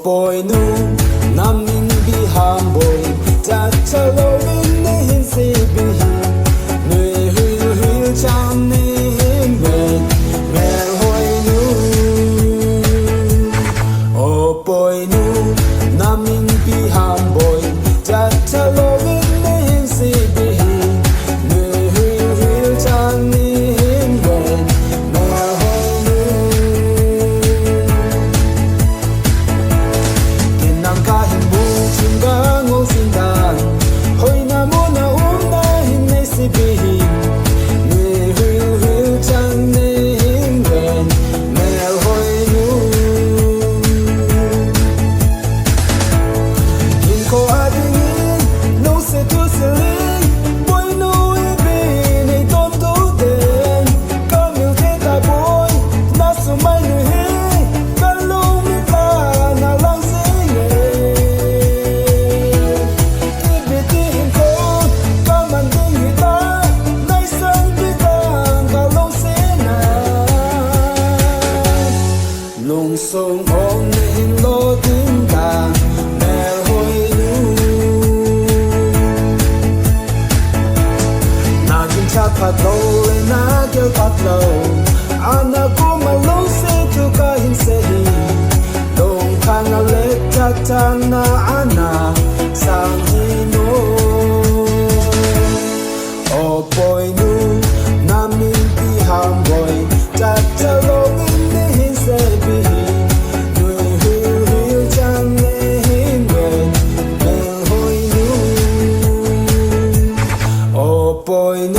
BOINU naming bihamboy Chachalo in the hinsi bihi Nui huil huil chan ni himben Mer hoinu BOINU naming bihamboy Chachalo in the hinsi bihi Nui huil huil chan ni himben Mer hoinu Kinang kahing buting gangong sindan Hoy na muna unahin na sibihin Nui huil huil chan ni himben Mer hoinu Kinko adingin no se tu siling BOINU ibin ay tonto din Kamil kita boy na sumay nuhi Kalong mita na lang sige Ibitihin ko kamanding kita Na isang bitang kalong sina Lungsong ong nihinlo tindang Mer hoinu Naging chatpatlo ay nagyal tatlo Anak ko malong se tu kahin sehi Dong kangalit tatang na anak sang hino BOINU naming bihamboy Tatalong inihin sebihi Nui huil huil chan nihin wen Mer hoinu BOINU